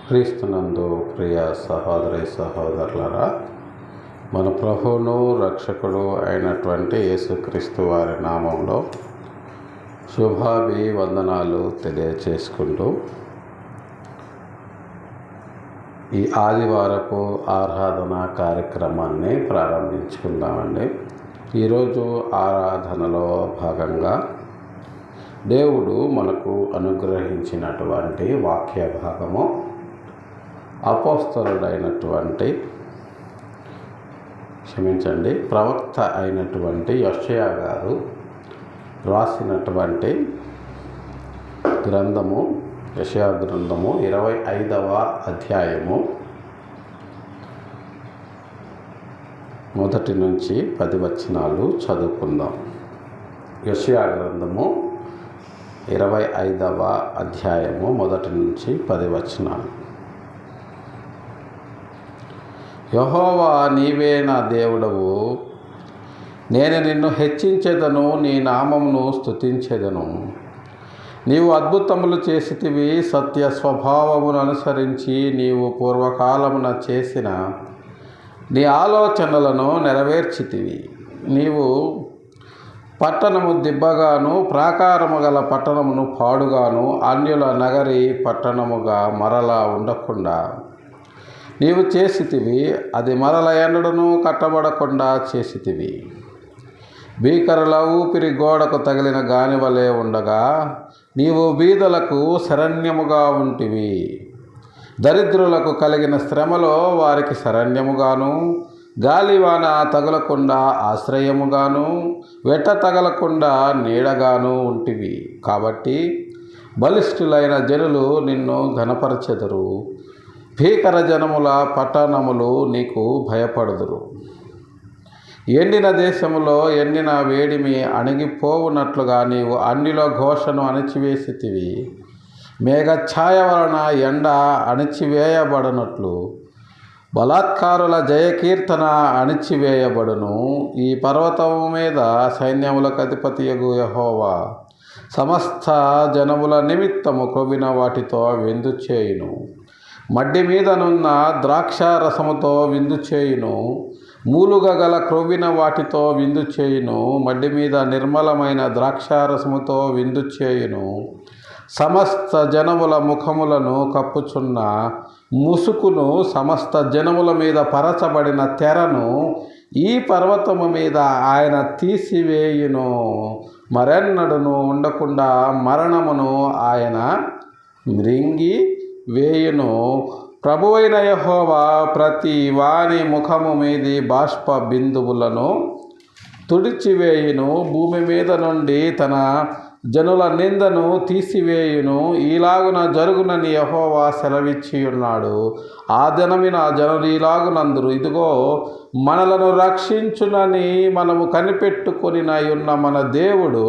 క్రీస్తునందు ప్రియ సహోదరి సహోదరులారా, మన ప్రభువును రక్షకుడు అయినటువంటి యేసుక్రీస్తు వారి నామంలో శుభాభివందనాలు తెలియచేసుకుంటూ ఈ ఆదివారపు ఆరాధన కార్యక్రమాన్ని ప్రారంభించుకుందామండి. ఈరోజు ఆరాధనలో భాగంగా దేవుడు మనకు అనుగ్రహించినటువంటి వాక్య భాగము ప్రవక్త అయినటువంటి యెషయా గారు రాసినటువంటి గ్రంథము, యెషయా గ్రంథము 25వ అధ్యాయము 1 నుంచి 10 వచనాలు చదువుకుందాం. యెషయా గ్రంథము 25వ అధ్యాయము 1 నుంచి 10 వచనాలు. యెహోవా, నీవే నా దేవుడవు, నేను నిన్ను హెచ్చించెదను, నీ నామమును స్తుతించెదను. నీవు అద్భుతములు చేసితివి, సత్య స్వభావమును అనుసరించి నీవు పూర్వకాలమున చేసిన నీ ఆలోచనలను నెరవేర్చితివి. నీవు పట్టణము దిబ్బగాను, ప్రాకారము గల పట్టణమును పాడుగాను, అన్యుల నగరి పట్టణముగా మరలా ఉండకుండా నీవు చేసితివి. అది మరల ఎన్నడను కట్టబడకుండా చేసితివి. భీకరుల ఊపిరి గోడకు తగిలిన గానివలే ఉండగా నీవు బీదలకు శరణ్యముగా ఉంటివి. దరిద్రులకు కలిగిన శ్రమలో వారికి శరణ్యముగాను, గాలివాన తగలకుండా ఆశ్రయముగాను, వెట్ట తగలకుండా నీడగాను ఉంటివి. కాబట్టి బలిష్ఠులైన జనులు నిన్ను ఘనపరచెదరు, భీకర జనముల పట్టణములు నీకు భయపడుదురు. ఎండిన దేశములో ఎండిన వేడిమి అణిగిపోవునట్లుగా నీవు అన్నిలో ఘోషను అణిచివేసితివి. మేఘఛాయ వలన ఎండ అణిచివేయబడనట్లు బలాత్కారుల జయకీర్తన అణిచివేయబడును. ఈ పర్వతము మీద సైన్యములకు అధిపతియగు యెహోవా సమస్త జనముల నిమిత్తము క్రొవ్విన వాటితో విందు చేయును. మడ్డి మీదనున్న ద్రాక్ష రసముతో విందు చేయును. మూలుగ గల క్రొవ్విన వాటితో విందు చేయును. మడ్డి మీద నిర్మలమైన ద్రాక్షారసముతో విందు చేయును. సమస్త జనముల ముఖములను కప్పుచున్న ముసుకును, సమస్త జనముల మీద పరచబడిన తెరను ఈ పర్వతము మీద ఆయన తీసివేయును. మరెన్నడును ఉండకుండా మరణమును ఆయన మృంగి వేయును. ప్రభువైన యెహోవా ప్రతి వాని ముఖము మీది బాష్ప బిందువులను తుడిచివేయును. భూమి మీద నుండి తన జనుల నిందను తీసివేయును. ఈలాగున జరుగునని యెహోవా సెలవిచ్చి ఉన్నాడు. ఆ దినమున జనులు ఈలాగునందురు, ఇదిగో మనలను రక్షించునని మనము కనిపెట్టుకొనిన ఉన్న మన దేవుడు,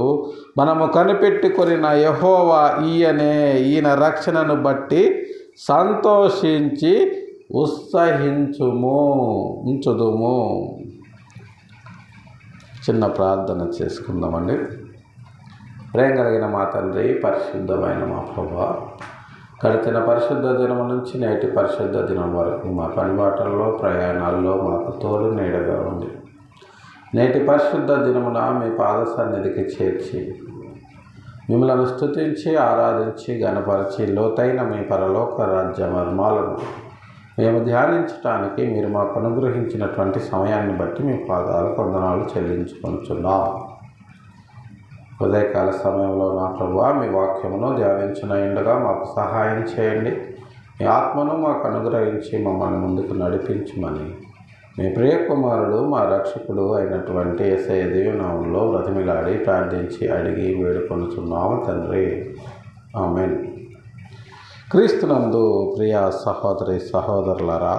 మనము కనిపెట్టుకొనిన యెహోవా ఈయన రక్షణను బట్టి సంతోషించి ఉంచుదుము. చిన్న ప్రార్థన చేసుకుందామండి. ప్రేమ కలిగిన మా తండ్రి, పరిశుద్ధమైన మా ప్రభువా, గడిచిన పరిశుద్ధ దినం నుంచి నేటి పరిశుద్ధ దినం వరకు మా పనిబాటల్లో, ప్రయాణాల్లో మాకు తోడు నీడగా ఉంది. నేటి పరిశుద్ధ దినమున మీ పాద సన్నిధికి చేర్చి మిమ్మల్ని స్తుతించి, ఆరాధించి, గణపరిచి లోతైన మీ పరలోక రాజ్య మర్మాలను మేము ధ్యానించడానికి మీరు మాకు అనుగ్రహించినటువంటి సమయాన్ని బట్టి మీ పాదాలకు వందనాలు చెల్లించుకొనుచున్నాం. ఉదయకాల సమయంలో నా ప్రభువా, మీ వాక్యమును ధ్యానించిన ఇండగా మాకు సహాయం చేయండి. మీ ఆత్మను మాకు అనుగ్రహించి మమ్మల్ని ముందుకు నడిపించమని మీ ప్రియకుమారుడు, మా రక్షకుడు అయినటువంటి యేసయ్య దివ్యనామములో బ్రతిమిలాడి ప్రార్థించి అడిగి వేడుకొనుచున్నాము తండ్రి, ఆమేన్. క్రీస్తునందు ప్రియ సహోదరి సహోదరులారా,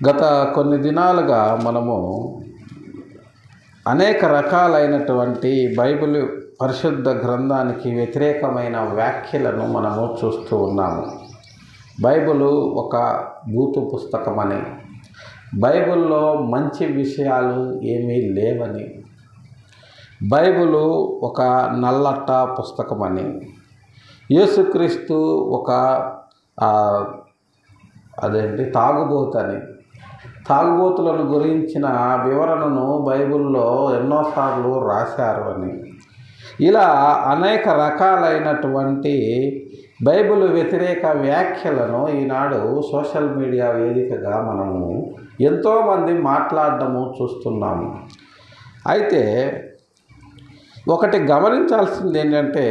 గత కొన్ని దినాలుగా మనము అనేక రకాలైనటువంటి బైబిల్ పరిశుద్ధ గ్రంథానికి వ్యతిరేకమైన వ్యాఖ్యలను మనము చూస్తూ ఉన్నాము. బైబిలు ఒక బూతు పుస్తకమని, బైబిల్లో మంచి విషయాలు ఏమీ లేవని, బైబిలు ఒక నల్లట్ట పుస్తకమని, యేసుక్రీస్తు ఒక తాగుబోతని, తాగుబోతులను గురించిన వివరణను బైబిల్లో ఎన్నోసార్లు రాశారు అని, ఇలా అనేక రకాలైనటువంటి బైబిల్ వ్యతిరేక వ్యాఖ్యలను ఈనాడు సోషల్ మీడియా వేదికగా మనము ఎంతోమంది మాట్లాడడము చూస్తున్నాము. అయితే ఒకటి గమనించాల్సింది ఏంటంటే,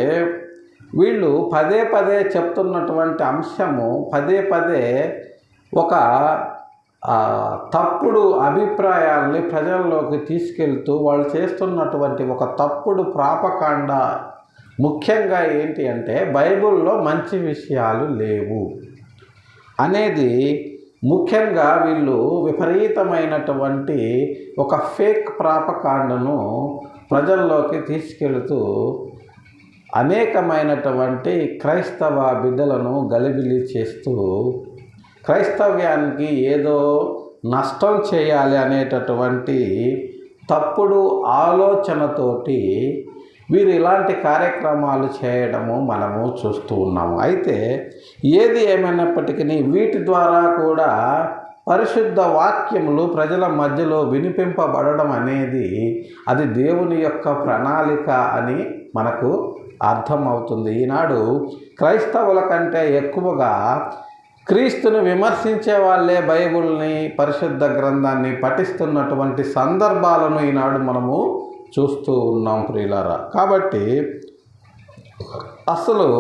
వీళ్ళు పదే పదే చెప్తున్నటువంటి అంశము ఒక తప్పుడు అభిప్రాయాల్ని ప్రజల్లోకి తీసుకెళ్తూ వాళ్ళు చేస్తున్నటువంటి ఒక తప్పుడు ప్రాపకాండ. ముఖ్యంగా ఏంటి అంటే, బైబిల్లో మంచి విషయాలు లేవు అనేది ముఖ్యంగా వీళ్ళు విపరీతమైనటువంటి ఒక ఫేక్ ప్రాపకాండను ప్రజల్లోకి తీసుకెళుతూ అనేకమైనటువంటి క్రైస్తవ బిడ్డలను గలిబిలి చేస్తూ క్రైస్తవ్యానికి ఏదో నష్టం చేయాలి అనేటటువంటి తప్పుడు ఆలోచనతోటి వీరు ఇలాంటి కార్యక్రమాలు చేయడము మనము చూస్తూ ఉన్నాము. అయితే ఏది ఏమైనప్పటికీ వీటి ద్వారా కూడా పరిశుద్ధ వాక్యములు ప్రజల మధ్యలో వినిపింపబడడం అనేది అది దేవుని యొక్క ప్రణాళిక అని మనకు అర్థమవుతుంది. ఈనాడు క్రైస్తవుల కంటే ఎక్కువగా క్రీస్తును విమర్శించే వాళ్ళే బైబిల్ని, పరిశుద్ధ గ్రంథాన్ని పఠిస్తున్నటువంటి సందర్భాలను ఈనాడు మనము చూస్తూ ఉన్నాం ప్రియులారా. కాబట్టి అసలు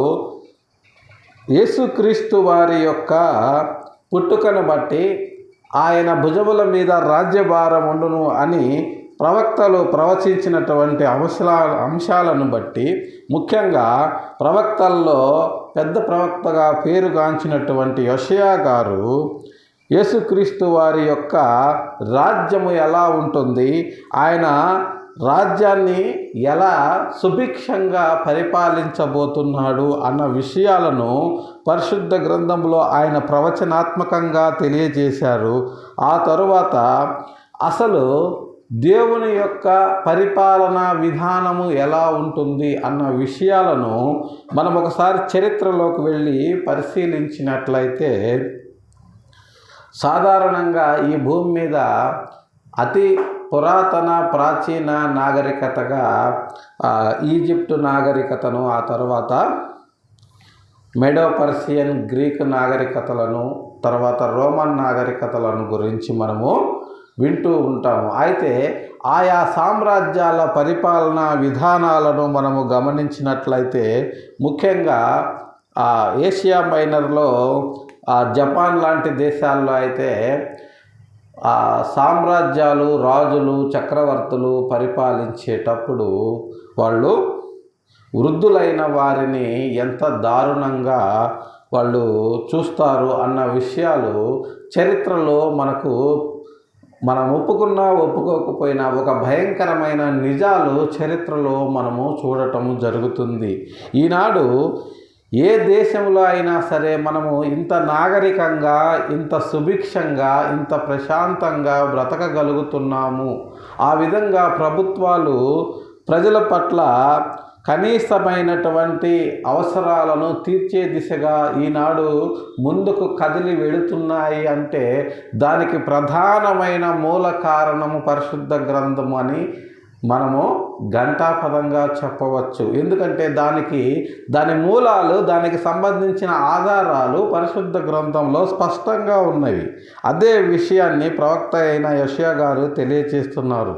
యేసుక్రీస్తు వారి యొక్క పుట్టుకను బట్టి ఆయన భుజముల మీద రాజ్యభారం ఉండును అని ప్రవక్తలు ప్రవచించినటువంటి అంశాలను బట్టి, ముఖ్యంగా ప్రవక్తల్లో పెద్ద ప్రవక్తగా పేరుగాంచినటువంటి యెషయా గారు యేసుక్రీస్తు వారి యొక్క రాజ్యము ఎలా ఉంటుంది, ఆయన రాజ్యాన్ని ఎలా సుభిక్షంగా పరిపాలించబోతున్నాడు అన్న విషయాలను పరిశుద్ధ గ్రంథంలో ఆయన ప్రవచనాత్మకంగా తెలియజేశారు. ఆ తరువాత అసలు దేవుని యొక్క పరిపాలనా విధానము ఎలా ఉంటుంది అన్న విషయాలను మనం ఒకసారి చరిత్రలోకి వెళ్ళి పరిశీలించినట్లయితే, సాధారణంగా ఈ భూమి మీద అతి పురాతన ప్రాచీన నాగరికతగా ఈజిప్టు నాగరికతను, ఆ తర్వాత మెడో పర్షియన్ గ్రీక్ నాగరికతలను, తర్వాత రోమన్ నాగరికతలను గురించి మనము వింటూ ఉంటాము. అయితే ఆయా సామ్రాజ్యాల పరిపాలనా విధానాలను మనము గమనించినట్లయితే, ముఖ్యంగా ఏషియా మైనర్లో జపాన్ లాంటి దేశాల్లో అయితే సామ్రాజ్యాలు, రాజులు, చక్రవర్తులు పరిపాలించేటప్పుడు వాళ్ళు వృద్ధులైన వారిని ఎంత దారుణంగా వాళ్ళు చూస్తారు అన్న విషయాలు చరిత్రలో మనం ఒప్పుకున్నా ఒప్పుకోకపోయినా ఒక భయంకరమైన నిజాలు చరిత్రలో మనము చూడటము జరుగుతుంది. ఈనాడు ఏ దేశంలో అయినా సరే మనము ఇంత నాగరికంగా, ఇంత సుభిక్షంగా, ఇంత ప్రశాంతంగా బ్రతకగలుగుతున్నాము. ఆ విధంగా ప్రభుత్వాలు ప్రజల పట్ల కనీసమైనటువంటి అవసరాలను తీర్చే దిశగా ఈనాడు ముందుకు కదిలి వెళుతున్నాయి అంటే దానికి ప్రధానమైన మూల కారణము పరిశుద్ధ గ్రంథము అని మనము ఘంటాపదంగా చెప్పవచ్చు. ఎందుకంటే దాని మూలాలు, దానికి సంబంధించిన ఆధారాలు పరిశుద్ధ గ్రంథంలో స్పష్టంగా ఉన్నవి. అదే విషయాన్ని ప్రవక్త అయిన యెషయా గారు తెలియజేస్తున్నారు.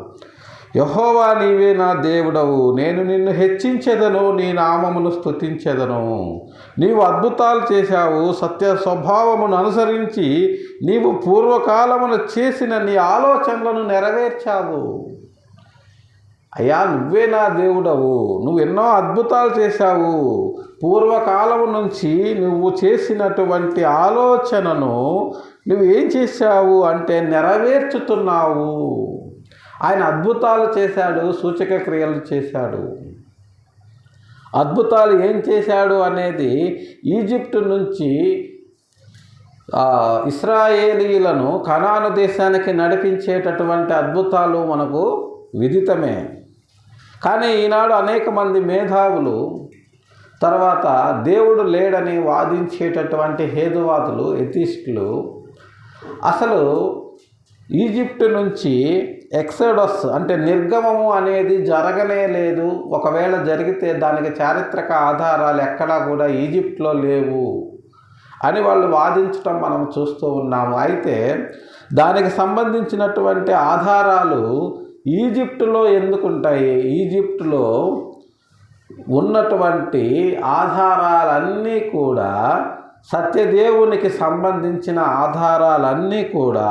యెహోవా నీవే నా దేవుడవు, నేను నిన్ను హెచ్చించెదను, నీ నామమును స్తుతించెదను. నీవు అద్భుతాలు చేశావు, సత్య స్వభావమును అనుసరించి నీవు పూర్వకాలమున చేసిన నీ ఆలోచనలను నెరవేర్చావు. అయ్యా, నువ్వే నా దేవుడవు, నువ్వు ఎన్నో అద్భుతాలు చేశావు, పూర్వకాలము నుంచి నువ్వు చేసినటువంటి ఆలోచనను నువ్వు ఏం చేశావు అంటే నెరవేర్చుతున్నావు. ఆయన అద్భుతాలు చేశాడు, సూచక క్రియలు చేశాడు. అద్భుతాలు ఏం చేశాడు అనేది ఈజిప్టు నుంచి ఇశ్రాయేలీయులను కనాను దేశానికి నడిపించేటటువంటి అద్భుతాలు మనకు విదితమే. కానీ ఈనాడు అనేక మంది మేధావులు తర్వాత దేవుడు లేడని వాదించేటటువంటి హేతువాదులు, ఎథిస్టులు అసలు ఈజిప్టు నుంచి ఎక్సోడస్ అంటే నిర్గమము అనేది జరగనే లేదు, ఒకవేళ జరిగితే దానికి చారిత్రక ఆధారాలు ఎక్కడా కూడా ఈజిప్ట్లో లేవు అని వాళ్ళు వాదించటం మనం చూస్తూ ఉన్నాము. అయితే దానికి సంబంధించినటువంటి ఆధారాలు ఈజిప్టులో ఎందుకుంటాయి? ఈజిప్టులో ఉన్నటువంటి ఆధారాలన్నీ కూడా సత్యదేవునికి సంబంధించిన ఆధారాలన్నీ కూడా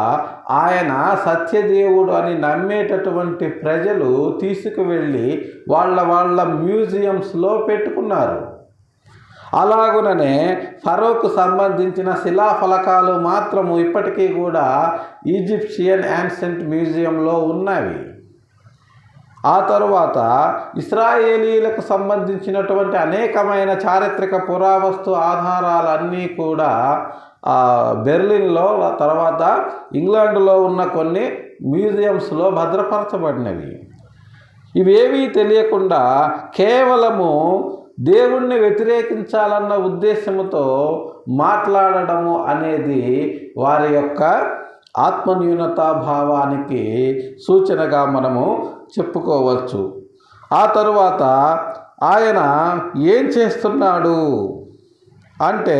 ఆయన సత్యదేవుడు అని నమ్మేటటువంటి ప్రజలు తీసుకువెళ్ళి వాళ్ళ మ్యూజియంస్లో పెట్టుకున్నారు. అలాగుననే ఫరోకు సంబంధించిన శిలాఫలకాలు మాత్రము ఇప్పటికీ కూడా ఈజిప్షియన్ యాన్షెంట్ మ్యూజియంలో ఉన్నవి. ఆ తరువాత ఇశ్రాయేలీలకు సంబంధించినటువంటి అనేకమైన చారిత్రక పురావస్తు ఆధారాలన్నీ కూడా బెర్లిన్లో, తర్వాత ఇంగ్లాండ్లో ఉన్న కొన్ని మ్యూజియంస్లో భద్రపరచబడినవి. ఇవేవీ తెలియకుండా కేవలము దేవుణ్ణి వ్యతిరేకించాలన్న ఉద్దేశంతో మాట్లాడడము అనేది వారి యొక్క ఆత్మన్యూనతా భావానికి సూచనగా మనము చెప్పుకోవచ్చు. ఆ తరువాత ఆయన ఏం చేస్తున్నాడు అంటే,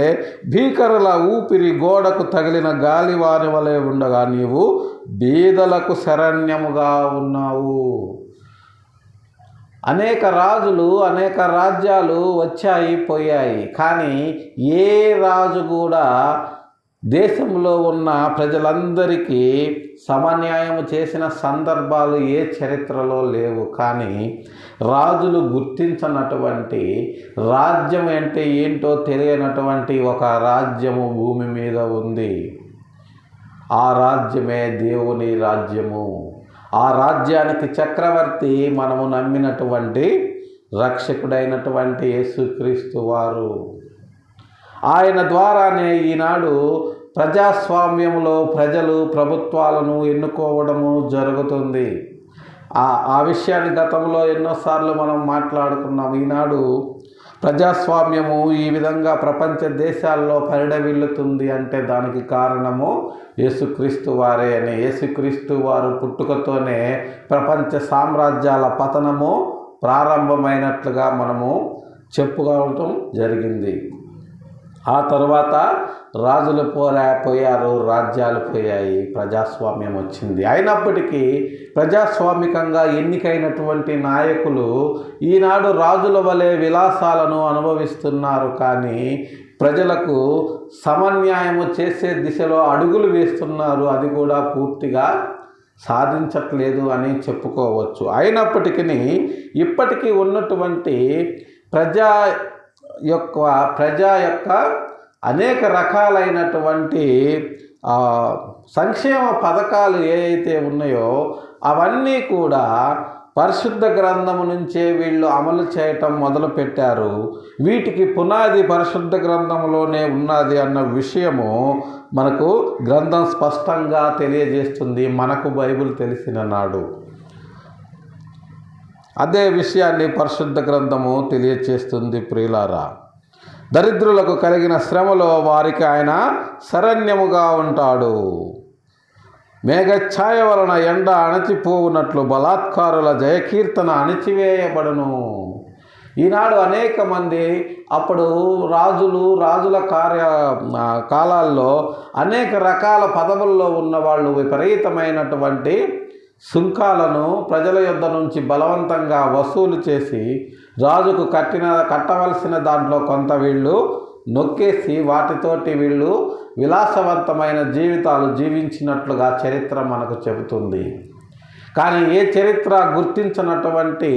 భీకరుల ఊపిరి గోడకు తగిలిన గాలివాని వలె ఉండగా నీవు బీదలకు శరణ్యముగా ఉన్నావు. అనేక రాజులు, అనేక రాజ్యాలు వచ్చాయి పోయాయి, కానీ ఏ రాజు కూడా దేశంలో ఉన్న ప్రజలందరికీ సమన్యాయం చేసిన సందర్భాలు ఏ చరిత్రలో లేవు. కానీ రాజులు గుర్తించనటువంటి, రాజ్యం అంటే ఏంటో తెలియనటువంటి ఒక రాజ్యము భూమి మీద ఉంది. ఆ రాజ్యమే దేవుని రాజ్యము. ఆ రాజ్యానికి చక్రవర్తి మనము నమ్మినటువంటి రక్షకుడైనటువంటి యేసుక్రీస్తు వారు. ఆయన ద్వారానే ఈనాడు ప్రజాస్వామ్యంలో ప్రజలు ప్రభుత్వాలను ఎన్నుకోవడము జరుగుతుంది. ఆ విషయాన్ని గతంలో ఎన్నోసార్లు మనం మాట్లాడుకున్నాం. ఈనాడు ప్రజాస్వామ్యము ఈ విధంగా ప్రపంచ దేశాల్లో పరిడవిల్లుతుంది అంటే దానికి కారణము యేసుక్రీస్తు వారే అని. యేసుక్రీస్తు వారు పుట్టుకతోనే ప్రపంచ సామ్రాజ్యాల పతనము ప్రారంభమైనట్లుగా మనము చెప్పుకోవటం జరిగింది. ఆ తర్వాత రాజులు పోయారు, రాజ్యాలు పోయాయి, ప్రజాస్వామ్యం వచ్చింది. అయినప్పటికీ ప్రజాస్వామికంగా ఎన్నికైనటువంటి నాయకులు ఈనాడు రాజుల వలె విలాసాలను అనుభవిస్తున్నారు. కానీ ప్రజలకు సమన్యాయము చేసే దిశలో అడుగులు వేస్తున్నారు. అది కూడా పూర్తిగా సాధించట్లేదు అని చెప్పుకోవచ్చు. అయినప్పటికీ ఇప్పటికీ ఉన్నటువంటి ప్రజా యొక్క అనేక రకాలైనటువంటి సంక్షేమ పథకాలు ఏవైతే ఉన్నాయో అవన్నీ కూడా పరిశుద్ధ గ్రంథము నుంచే వీళ్ళు అమలు చేయటం మొదలుపెట్టారు. వీటికి పునాది పరిశుద్ధ గ్రంథంలోనే ఉన్నది అన్న విషయము మనకు గ్రంథం స్పష్టంగా తెలియజేస్తుంది, మనకు బైబిల్ తెలిసిన నాడు. అదే విషయాన్ని పరిశుద్ధ గ్రంథము తెలియచేస్తుంది. ప్రియులారా, దరిద్రులకు కలిగిన శ్రమలో వారికి ఆయన శరణ్యముగా ఉంటాడు. మేఘఛాయ వలన ఎండ అణచిపోవునట్లు బలాత్కారుల జయకీర్తన అణిచివేయబడును. ఈనాడు అనేక మంది అప్పుడు రాజుల కాలాల్లో అనేక రకాల పదవుల్లో ఉన్నవాళ్ళు విపరీతమైనటువంటి సుంకాలను ప్రజల యొద్ద నుంచి బలవంతంగా వసూలు చేసి రాజుకు కట్టవలసిన దాంట్లో కొంత వీళ్ళు నొక్కేసి వాటితోటి వీళ్ళు విలాసవంతమైన జీవితాలు జీవించినట్లుగా చరిత్ర మనకు చెబుతుంది. కానీ ఏ చరిత్ర గుర్తించినటువంటి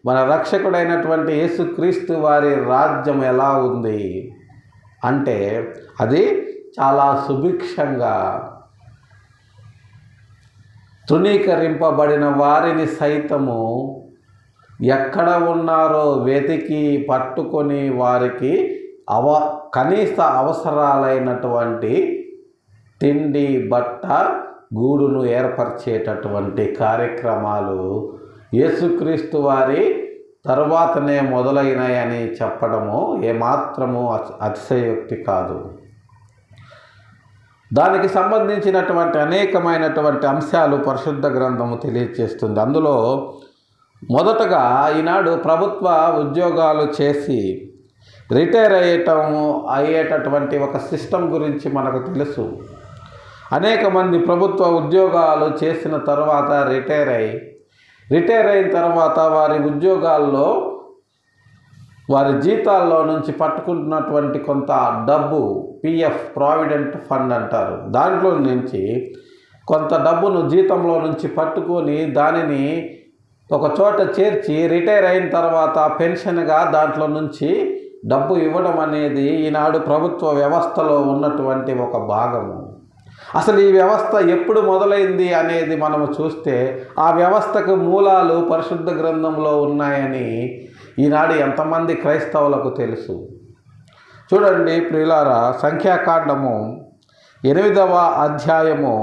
మన రక్షకుడైనటువంటి యేసుక్రీస్తు వారి రాజ్యం ఎలా ఉంది అంటే అది చాలా సుభిక్షంగా, తృణీకరింపబడిన వారిని సైతము ఎక్కడ ఉన్నారో వెతికి పట్టుకొని వారికి కనీస అవసరాలైనటువంటి తిండి, బట్ట, గూడును ఏర్పరిచేటటువంటి కార్యక్రమాలు యేసుక్రీస్తు వారి తరువాతనే మొదలైనాయని చెప్పడము ఏమాత్రము అతిశయోక్తి కాదు. దానికి సంబంధించినటువంటి అనేకమైనటువంటి అంశాలు పరిశుద్ధ గ్రంథము తెలియజేస్తుంది. అందులో మొదటగా ఈనాడు ప్రభుత్వ ఉద్యోగాలు చేసి రిటైర్ అయ్యేటటువంటి ఒక సిస్టమ్ గురించి మనకు తెలుసు. అనేక మంది ప్రభుత్వ ఉద్యోగాలు చేసిన తర్వాత రిటైర్ అయిన తర్వాత వారి ఉద్యోగాల్లో వారి జీతాల్లో నుంచి పట్టుకుంటున్నటువంటి కొంత డబ్బు, పిఎఫ్ ప్రావిడెంట్ ఫండ్ అంటారు, దాంట్లో నుంచి కొంత డబ్బును జీతంలో నుంచి పట్టుకొని దానిని ఒక చోట చేర్చి రిటైర్ అయిన తర్వాత పెన్షన్గా దాంట్లో నుంచి డబ్బు ఇవ్వడం అనేది ఈనాడు ప్రభుత్వ వ్యవస్థలో ఉన్నటువంటి ఒక భాగము. అసలు ఈ వ్యవస్థ ఎప్పుడు మొదలైంది అనేది మనము చూస్తే ఆ వ్యవస్థకు మూలాలు పరిశుద్ధ గ్రంథంలో ఉన్నాయని ఈనాడు ఎంతమంది క్రైస్తవులకు తెలుసు? చూడండి ప్రియులారా, సంఖ్యాకాండము 8వ అధ్యాయము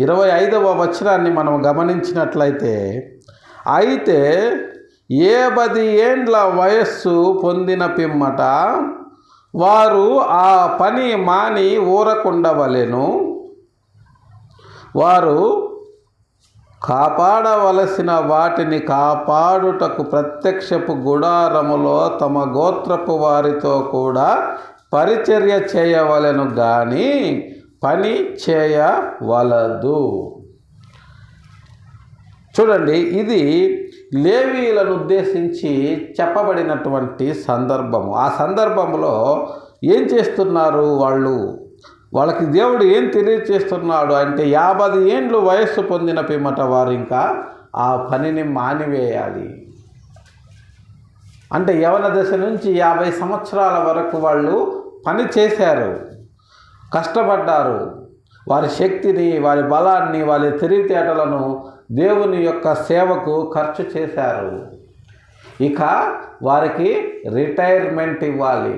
25వ వచనాన్ని మనం గమనించినట్లయితే, అయితే 70 ఏండ్ల వయస్సు పొందిన పిమ్మట వారు ఆ పని మాని ఊరకుండవలెను. వారు కాపాడవలసిన వాటిని కాపాడుటకు ప్రత్యక్షపు గుడారములో తమ గోత్రపు వారితో కూడా పరిచర్య చేయవలెను గాని పని చేయవలదు. చూడండి, ఇది లేవీయులను ఉద్దేశించి చెప్పబడినటువంటి సందర్భము. ఆ సందర్భంలో ఏం చేస్తున్నారు వాళ్ళకి దేవుడు ఏం తెలియచేస్తున్నాడు అంటే 50 ఏండ్లు వయస్సు పొందిన పిమ్మట వారు ఇంకా ఆ పనిని మానివేయాలి. అంటే యవన దశ నుంచి 50 సంవత్సరాల వరకు వాళ్ళు పని చేశారు, కష్టపడ్డారు. వారి శక్తిని, వారి బలాన్ని, వారి తెలివితేటలను దేవుని యొక్క సేవకు ఖర్చు చేశారు. ఇక వారికి రిటైర్మెంట్ ఇవ్వాలి.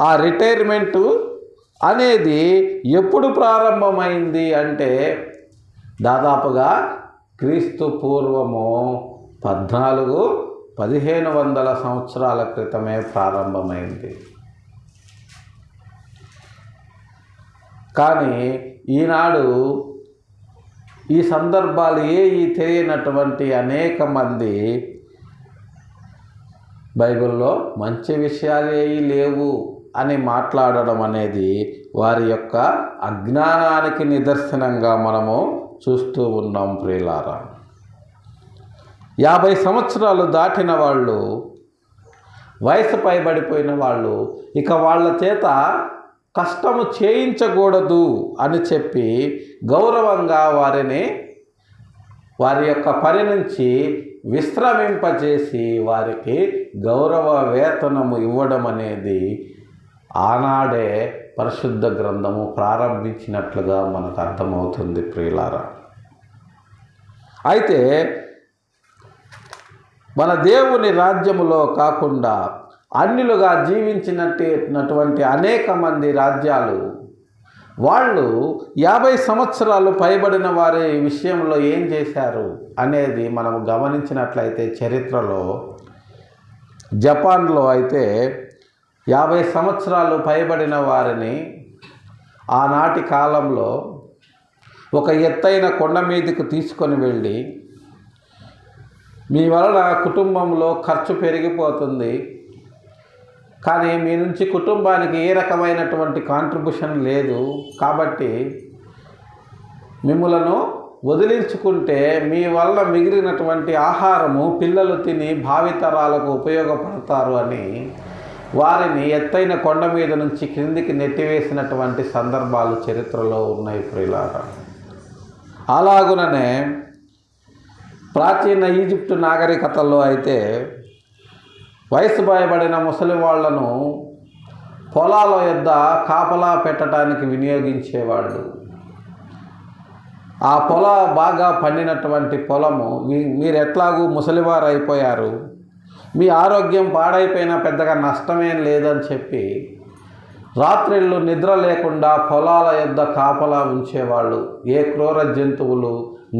ఆ రిటైర్మెంటు అనేది ఎప్పుడు ప్రారంభమైంది అంటే దాదాపుగా క్రీస్తు పూర్వము 1500 సంవత్సరాల క్రితమే ప్రారంభమైంది. కానీ ఈనాడు ఈ సందర్భాలు తెలియనటువంటి అనేక మంది బైబిల్లో మంచి విషయాలు లేవు అని మాట్లాడడం అనేది వారి యొక్క అజ్ఞానానికి నిదర్శనంగా మనము చూస్తూ ఉన్నాం ప్రియులారా. 50 సంవత్సరాలు దాటిన వాళ్ళు, వయసు పైబడిపోయిన వాళ్ళు ఇక వాళ్ళ చేత కష్టము చేయించకూడదు అని చెప్పి గౌరవంగా వారి యొక్క పని నుంచి విశ్రమింపజేసి వారికి గౌరవ వేతనము ఇవ్వడం అనేది ఆనాడే పరిశుద్ధ గ్రంథము ప్రారంభించినట్లుగా మనకు అర్థమవుతుంది ప్రియులారా. అయితే మన దేవుని రాజ్యములో కాకుండా అన్యులుగా జీవించినటువంటి అనేక మంది రాజ్యాలు వాళ్ళు 50 సంవత్సరాలు పైబడిన వారి విషయంలో ఏం చేశారు అనేది మనం గమనించినట్లయితే చరిత్రలో జపాన్లో అయితే 50 సంవత్సరాలు పైబడిన వారిని ఆనాటి కాలంలో ఒక ఎత్తైన కొండ మీదకు తీసుకొని వెళ్ళి, మీ వలన కుటుంబంలో ఖర్చు పెరిగిపోతుంది, కానీ మీ నుంచి కుటుంబానికి ఏ రకమైనటువంటి కాంట్రిబ్యూషన్ లేదు, కాబట్టి మిమ్మలను వదిలించుకుంటే మీ వల్ల మిగిలినటువంటి ఆహారము పిల్లలు తిని భావితరాలకు ఉపయోగపడతారు అని వారిని ఎత్తైన కొండ మీద నుంచి క్రిందికి నెట్టివేసినటువంటి సందర్భాలు చరిత్రలో ఉన్నాయి ప్రియులారా. అలాగుననే ప్రాచీన ఈజిప్టు నాగరికతల్లో అయితే వయసు భయపడిన ముసలి వాళ్లను పొలాల యొద్ద కాపలా పెట్టడానికి వినియోగించేవాళ్ళు. ఆ బాగా పండినటువంటి పొలము, మీరు ఎట్లాగూ ముసలివారు అయిపోయారు, మీ ఆరోగ్యం పాడైపోయినా పెద్దగా నష్టమేం లేదని చెప్పి రాత్రిళ్ళు నిద్ర లేకుండా పొలాల యొద్ద కాపలా ఉంచేవాళ్ళు. ఏ క్రూర జంతువులు,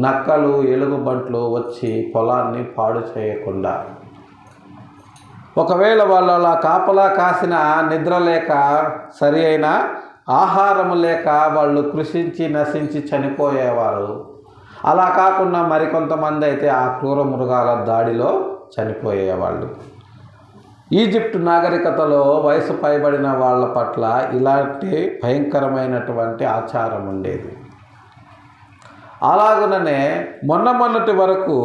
నక్కలు, ఎలుగుబంట్లు వచ్చి పొలాన్ని పాడు చేయకుండా. ఒకవేళ వాళ్ళు అలా కాపలా కాసిన నిద్ర లేక, సరి అయిన ఆహారం లేక వాళ్ళు కృషించి నశించి చనిపోయేవారు. అలా కాకుండా మరికొంతమంది అయితే ఆ క్రూర మృగాల దాడిలో చనిపోయేవాళ్ళు. ఈజిప్ట్ నాగరికతలో వయసు పైబడిన వాళ్ళ పట్ల ఇలాంటి భయంకరమైనటువంటి ఆచారం ఉండేది. అలాగుననే మొన్నటి వరకు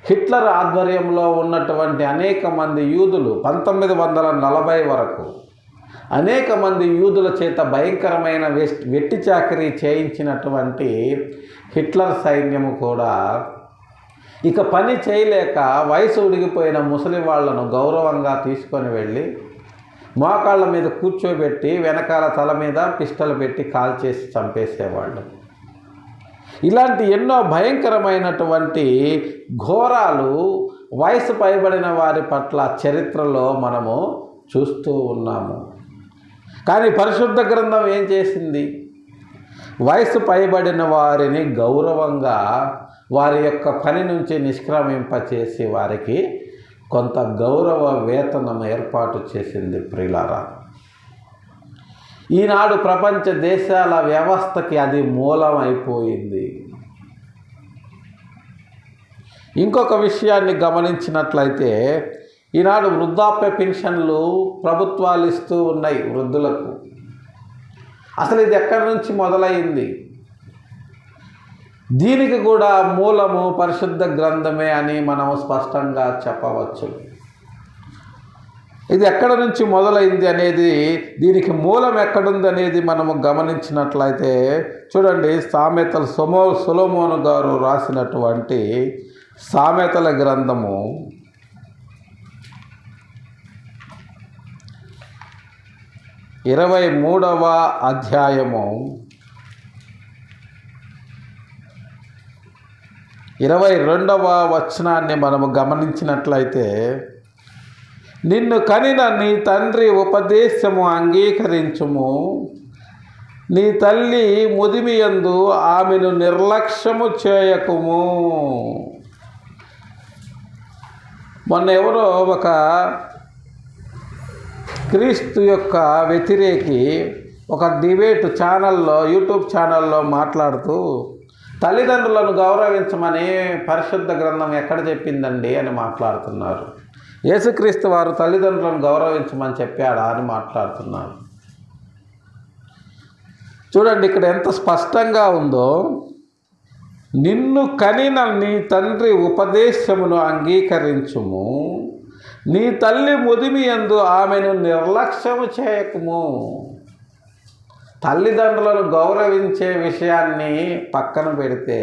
హిట్లర్ ఆధ్వర్యంలో ఉన్నటువంటి అనేక మంది యూదులు 1940 వరకు అనేక మంది యూదుల చేత భయంకరమైన వెట్టి చాకరీ చేయించినటువంటి హిట్లర్ సైన్యము కూడా ఇక పని చేయలేక వయసు ఉడిగిపోయిన ముసలి వాళ్లను గౌరవంగా తీసుకొని వెళ్ళి మోకాళ్ళ మీద కూర్చోబెట్టి వెనకాల తల మీద పిస్టల్ పెట్టి కాల్చేసి చంపేసేవాళ్ళు. ఇలాంటి ఎన్నో భయంకరమైనటువంటి ఘోరాలు వయసు పైబడిన వారి పట్ల చరిత్రలో మనము చూస్తూ ఉన్నాము. కానీ పరిశుద్ధ గ్రంథం ఏం చేసింది? వయసు పైబడిన వారిని గౌరవంగా వారి యొక్క పని నుంచి నిష్క్రమింపచేసి వారికి కొంత గౌరవ వేతనం ఏర్పాటు చేసింది. ప్రియులారా, ఈనాడు ప్రపంచ దేశాల వ్యవస్థకి అది మూలమైపోయింది. ఇంకొక విషయాన్ని గమనించినట్లయితే ఈనాడు వృద్ధాప్య పెన్షన్లు ప్రభుత్వాలు ఇస్తూ ఉన్నాయి వృద్ధులకు. అసలు ఇది ఎక్కడి నుంచి మొదలైంది? దీనికి కూడా మూలము పరిశుద్ధ గ్రంథమే అని మనం స్పష్టంగా చెప్పవచ్చు. ఇది ఎక్కడి నుంచి మొదలైంది అనేది, దీనికి మూలం ఎక్కడుంది అనేది మనము గమనించినట్లయితే చూడండి, సామెతలు సొలొమోను గారు రాసినటువంటి సామెతల గ్రంథము 23వ అధ్యాయము 22వ వచనాన్ని మనము గమనించినట్లయితే, నిన్ను కనిన నీ తండ్రి ఉపదేశము అంగీకరించుము, నీ తల్లి ముదిమియందు ఆమెను నిర్లక్ష్యము చేయకుము. మొన్న ఎవరో ఒక క్రీస్తు యొక్క వ్యతిరేకి ఒక డిబేట్ ఛానల్లో, యూట్యూబ్ ఛానల్లో మాట్లాడుతూ తల్లిదండ్రులను గౌరవించమని పరిశుద్ధ గ్రంథం ఎక్కడ చెప్పిందండి అని మాట్లాడుతున్నారు. యేసుక్రీస్తు వారు తల్లిదండ్రులను గౌరవించమని చెప్పాడా అని మాట్లాడుతున్నారు. చూడండి ఇక్కడ ఎంత స్పష్టంగా ఉందో. నిన్ను కనిన నీ తండ్రి ఉపదేశమును అంగీకరించుము, నీ తల్లి ముదిమియందు ఆమెను నిర్లక్ష్యము చేయకుము. తల్లిదండ్రులను గౌరవించే విషయాన్ని పక్కన పెడితే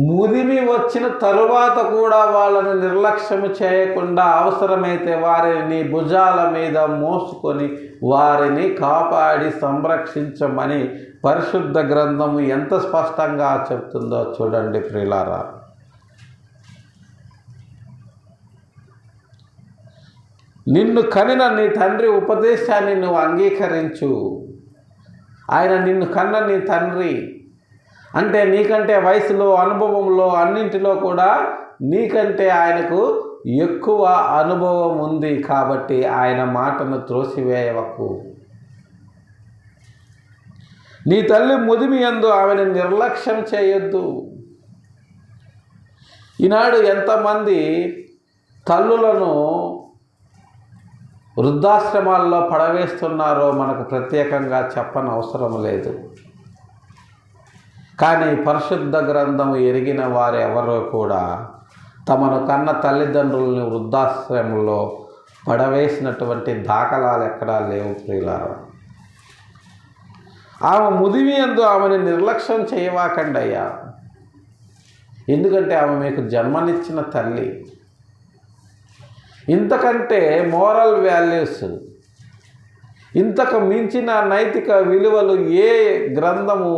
ముదిమి వచ్చిన తరువాత కూడా వాళ్ళని నిర్లక్ష్యము చేయకుండా అవసరమైతే వారిని భుజాల మీద మోసుకొని వారిని కాపాడి సంరక్షించమని పరిశుద్ధ గ్రంథము ఎంత స్పష్టంగా చెప్తుందో చూడండి ప్రియులారా. నిన్ను కనిన నీ తండ్రి ఉపదేశాన్ని నువ్వు అంగీకరించు. ఆయన నిన్ను కన్న నీ తండ్రి అంటే నీకంటే వయసులో, అనుభవంలో, అన్నింటిలో కూడా నీకంటే ఆయనకు ఎక్కువ అనుభవం ఉంది. కాబట్టి ఆయన మాటను త్రోసివేయవకు. నీ తల్లి ముదిమియందు ఆమెను నిర్లక్ష్యం చేయొద్దు. ఈనాడు ఎంతమంది తల్లులను వృద్ధాశ్రమాల్లో పడవేస్తున్నారో మనకు ప్రత్యేకంగా చెప్పనవసరం లేదు. కానీ పరిశుద్ధ గ్రంథం ఎరిగిన వారెవరో కూడా తమను కన్న తల్లిదండ్రులని వృద్ధాశ్రమంలో పడవేసినటువంటి దాఖలాలు ఎక్కడా లేవు ప్రియులారా. ఆమె ముదిమియందు ఆమెను నిర్లక్ష్యం చేయవాకండి అయ్యా. ఎందుకంటే ఆమె మీకు జన్మనిచ్చిన తల్లి. ఇంతకంటే మోరల్ వాల్యూస్, ఇంతకు మించిన నైతిక విలువలు ఏ గ్రంథము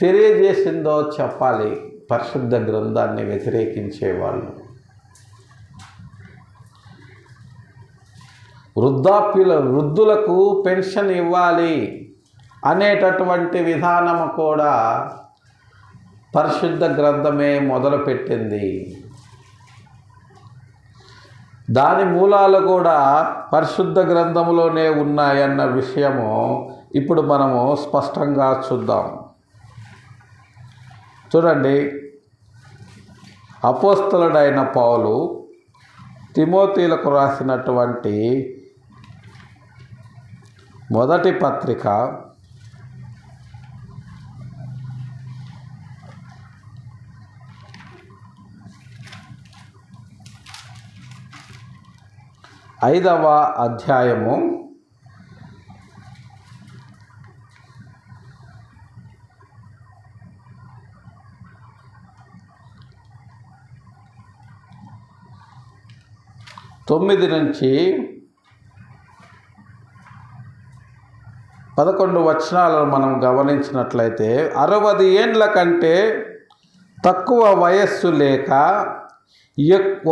తెలియజేసిందో చెప్పాలి. పరిశుద్ధ గ్రంథాన్ని వ్యతిరేకించేవాళ్ళు. వృద్ధులకు పెన్షన్ ఇవ్వాలి అనేటటువంటి విధానము కూడా పరిశుద్ధ గ్రంథమే మొదలుపెట్టింది. దాని మూలాలు కూడా పరిశుద్ధ గ్రంథములోనే ఉన్నాయన్న విషయము ఇప్పుడు మనము స్పష్టంగా చూద్దాం. చూడండి, అపోస్తలుడైన పౌలు తిమోతీలకు రాసినటువంటి మొదటి పత్రిక 5వ అధ్యాయము 9 నుంచి 11 వచనాలను మనం గమనించినట్లయితే, 60 ఏండ్ల కంటే తక్కువ వయస్సు లేక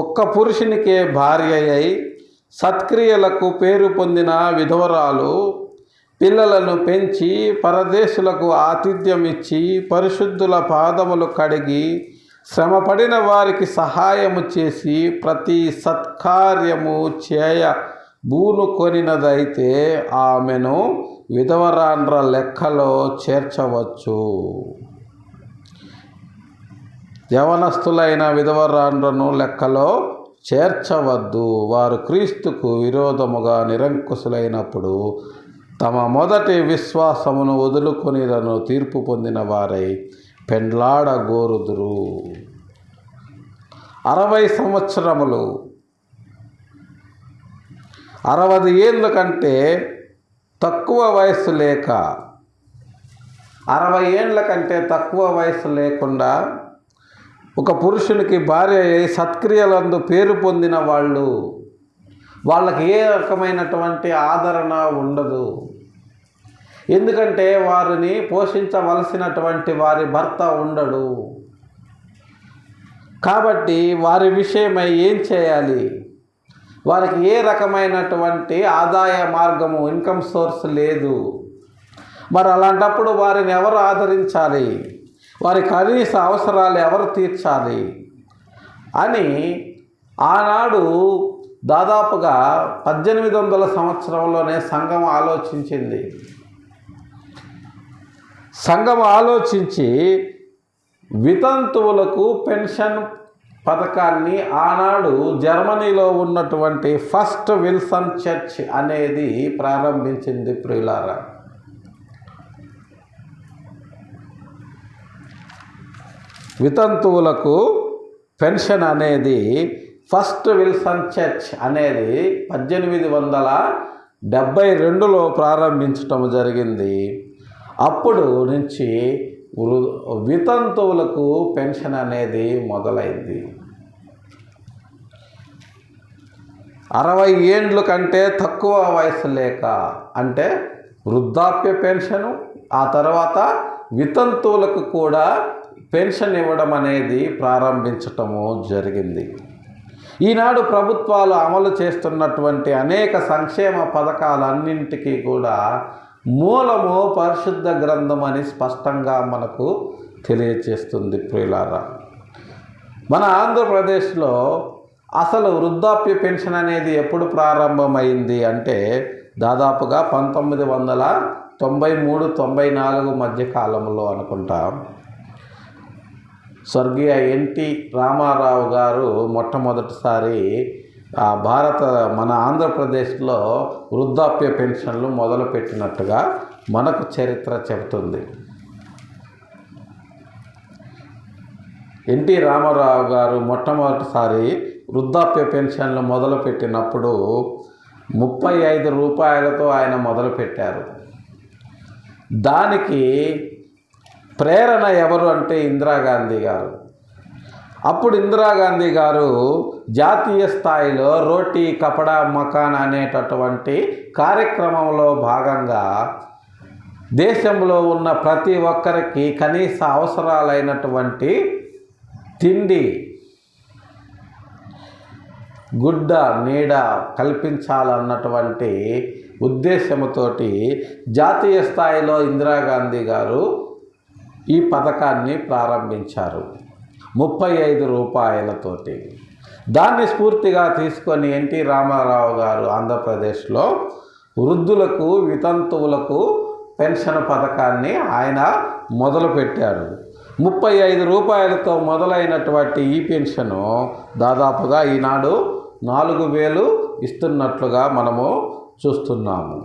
ఒక్క పురుషునికే భార్య అయి సత్క్రియలకు పేరు పొందిన విధవరాలు పిల్లలను పెంచి పరదేశులకు ఆతిథ్యం ఇచ్చి పరిశుద్ధుల పాదములు కడిగి శ్రమపడిన వారికి సహాయము చేసి ప్రతి సత్కార్యము చేయ బూనుకొనినదైతే ఆమెను విధవరాండ్ర లెక్కలో చేర్చవచ్చు. యవనస్తులైన విధవరాండ్రను లెక్కలో చేర్చవద్దు. వారు క్రీస్తుకు విరోధముగా నిరంకుశులైనప్పుడు తమ మొదటి విశ్వాసమును వదులుకొనిదను తీర్పు పొందిన వారై పెండ్లాడగోరుదురు. 60 సంవత్సరములు 60 ఏళ్ళ కంటే తక్కువ వయస్సు లేక 60 ఏండ్ల కంటే తక్కువ వయస్సు లేకుండా ఒక పురుషునికి భార్య సత్క్రియలందు పేరు పొందిన వాళ్ళకి ఏ రకమైనటువంటి ఆదరణ ఉండదు. ఎందుకంటే వారిని పోషించవలసినటువంటి వారి భర్త ఉండడు. కాబట్టి వారి విషయమై ఏం చేయాలి? వారికి ఏ రకమైనటువంటి ఆదాయ మార్గము, ఇన్కమ్ సోర్స్ లేదు. మరి అలాంటప్పుడు వారిని ఎవరు ఆదరించాలి? వారి కనీస అవసరాలు ఎవరు తీర్చాలి అని ఆనాడు దాదాపుగా 1800 సంవత్సరంలోనే సంఘం ఆలోచించింది. సంఘం ఆలోచించి వితంతువులకు పెన్షన్ పథకాన్ని ఆనాడు జర్మనీలో ఉన్నటువంటి ఫస్ట్ విల్సన్ చర్చ్ అనేది ప్రారంభించింది. ప్రియులారా, వితంతువులకు పెన్షన్ అనేది ఫస్ట్ విల్సన్ చర్చ్ అనేది 1872లో ప్రారంభించటం జరిగింది. అప్పుడు నుంచి వితంతువులకు పెన్షన్ అనేది మొదలైంది. 60 ఏండ్ల కంటే తక్కువ వయసు లేక అంటే వృద్ధాప్య పెన్షను, ఆ తర్వాత వితంతువులకు కూడా పెన్షన్ ఇవ్వడం అనేది ప్రారంభించటము జరిగింది. ఈనాడు ప్రభుత్వాలు అమలు చేస్తున్నటువంటి అనేక సంక్షేమ పథకాలన్నింటికీ కూడా మూలము పరిశుద్ధ గ్రంథం అని స్పష్టంగా మనకు తెలియచేస్తుంది. ప్రియులారా, మన ఆంధ్రప్రదేశ్లో అసలు వృద్ధాప్య పెన్షన్ అనేది ఎప్పుడు ప్రారంభమైంది అంటే దాదాపుగా 1993-94 మధ్య కాలంలో అనుకుంటా. స్వర్గీయ ఎన్టీ రామారావు గారు మొట్టమొదటిసారి మన ఆంధ్రప్రదేశ్లో వృద్ధాప్య పెన్షన్లు మొదలుపెట్టినట్టుగా మనకు చరిత్ర చెబుతుంది. ఎన్టీ రామారావు గారు మొట్టమొదటిసారి వృద్ధాప్య పెన్షన్లు మొదలుపెట్టినప్పుడు 35 రూపాయలతో ఆయన మొదలుపెట్టారు. దానికి ప్రేరణ ఎవరు అంటే ఇందిరాగాంధీ గారు. అప్పుడు ఇందిరాగాంధీ గారు జాతీయ స్థాయిలో రోటీ కపడా మకాన్ అనేటటువంటి కార్యక్రమంలో భాగంగా దేశంలో ఉన్న ప్రతి ఒక్కరికి కనీస అవసరాలైనటువంటి తిండి, గుడ్డ, నీడ కల్పించాలన్నటువంటి ఉద్దేశంతోటి జాతీయ స్థాయిలో ఇందిరాగాంధీ గారు ఈ పథకాన్ని ప్రారంభించారు 35 రూపాయలతోటి. దాన్ని స్ఫూర్తిగా తీసుకొని ఎన్టీ రామారావు గారు ఆంధ్రప్రదేశ్లో వృద్ధులకు, వితంతువులకు పెన్షన్ పథకాన్ని ఆయన మొదలుపెట్టారు. 35 రూపాయలతో మొదలైనటువంటి ఈ పెన్షను దాదాపుగా ఈనాడు 4,000 ఇస్తున్నట్లుగా మనము చూస్తున్నాము.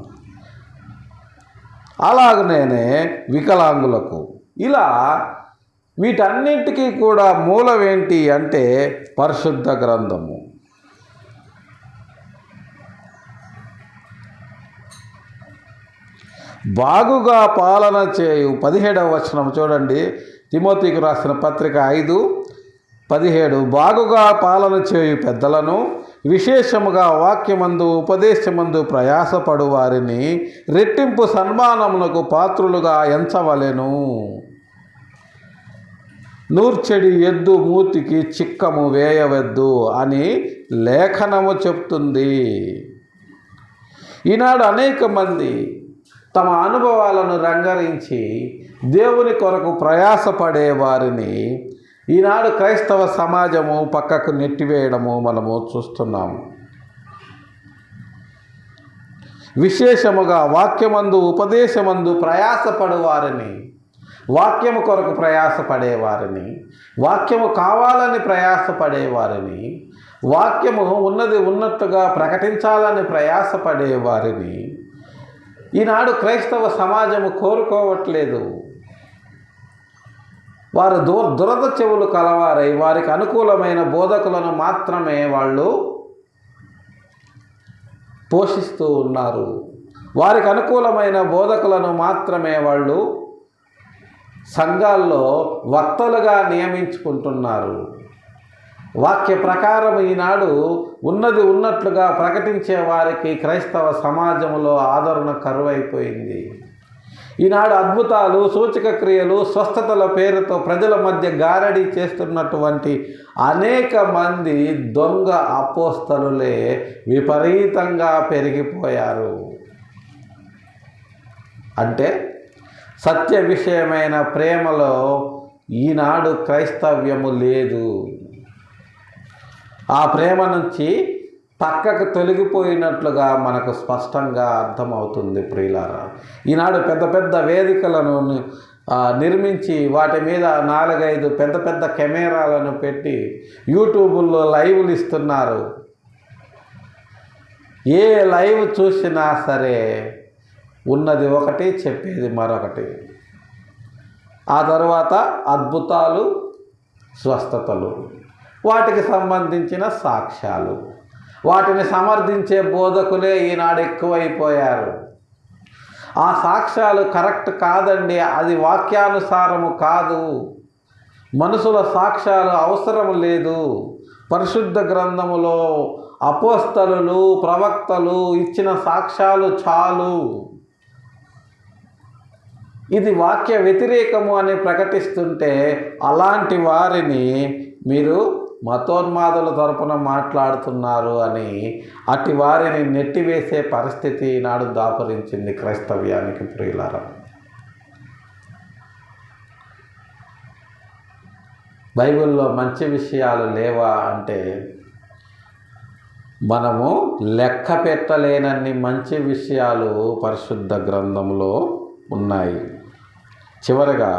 అలాగనే వికలాంగులకు. ఇలా వీటన్నింటికీ కూడా మూలం ఏంటి అంటే పరిశుద్ధ గ్రంథము. బాగుగా పాలన చేయు 17వ వచనం చూడండి, తిమోతికి రాసిన పత్రిక 5:17. బాగుగా పాలన చేయు పెద్దలను, విశేషముగా వాక్యమందు ఉపదేశమందు ప్రయాసపడు వారిని రెట్టింపు సన్మానమునకు పాత్రులుగా ఎంచవలెను. నూర్చెడి ఎద్దు మూతికి చిక్కము వేయవద్దు అని లేఖనము చెప్తుంది. ఈనాడు అనేక మంది తమ అనుభవాలను రంగరించి దేవుని కొరకు ప్రయాసపడే వారిని ఈనాడు క్రైస్తవ సమాజము పక్కకు నెట్టివేయడము మనము చూస్తున్నాము. విశేషముగా వాక్యమందు ఉపదేశమందు ప్రయాసపడు వారిని, వాక్యము కొరకు ప్రయాసపడేవారిని, వాక్యము కావాలని ప్రయాసపడేవారిని, వాక్యము ఉన్నది ఉన్నట్టుగా ప్రకటించాలని ప్రయాసపడేవారిని ఈనాడు క్రైస్తవ సమాజము కోరుకోవట్లేదు. వారు దురద చెవులు కలవారై వారికి అనుకూలమైన బోధకులను మాత్రమే వాళ్ళు పోషిస్తూ ఉన్నారు. వారికి అనుకూలమైన బోధకులను మాత్రమే వాళ్ళు సంఘాల్లో వక్తలుగా నియమించుకుంటున్నారు. వాక్య ప్రకారం ఈనాడు ఉన్నది ఉన్నట్లుగా ప్రకటించే వారికి క్రైస్తవ సమాజంలో ఆదరణ కరువైపోయింది. ఈనాడు అద్భుతాలు, సూచక క్రియలు, స్వస్థతల పేరుతో ప్రజల మధ్య గారడీ చేస్తున్నటువంటి అనేక మంది దొంగ అపోస్తలులే విపరీతంగా పెరిగిపోయారు. అంటే సత్య విషయమైన ప్రేమలో ఈనాడు క్రైస్తవ్యము లేదు. ఆ ప్రేమ నుంచి పక్కకు తొలగిపోయినట్లుగా మనకు స్పష్టంగా అర్థమవుతుంది ప్రియులారా. ఈనాడు పెద్ద పెద్ద వేదికలను నిర్మించి వాటి మీద 4-5 పెద్ద పెద్ద కెమెరాలను పెట్టి యూట్యూబ్లో లైవ్లు ఇస్తున్నారు. ఏ లైవ్ చూసినా సరే ఉన్నది ఒకటి, చెప్పేది మరొకటి. ఆ తర్వాత అద్భుతాలు, స్వస్థతలు, వాటికి సంబంధించిన సాక్ష్యాలు, వాటిని సమర్థించే బోధకులే ఈనాడు ఎక్కువైపోయారు. ఆ సాక్ష్యాలు కరెక్ట్ కాదండి, అది వాక్యానుసారము కాదు, మనుషుల సాక్ష్యాలు అవసరం లేదు. పరిశుద్ధ గ్రంథములో అపోస్తలులు, ప్రవక్తలు ఇచ్చిన సాక్ష్యాలు చాలు. ఇది వాక్య వ్యతిరేకము అని ప్రకటిస్తుంటే అలాంటి వారిని మీరు మతోన్మాదుల తరపున మాట్లాడుతున్నారు అని అటు వారిని నెట్టివేసే పరిస్థితి నాడు దాపురించింది క్రైస్తవ్యానికి ప్రియులారా. బైబిల్లో మంచి విషయాలు లేవా అంటే మనము లెక్క పెట్టలేనన్ని మంచి విషయాలు పరిశుద్ధ గ్రంథంలో ఉన్నాయి. చివరగా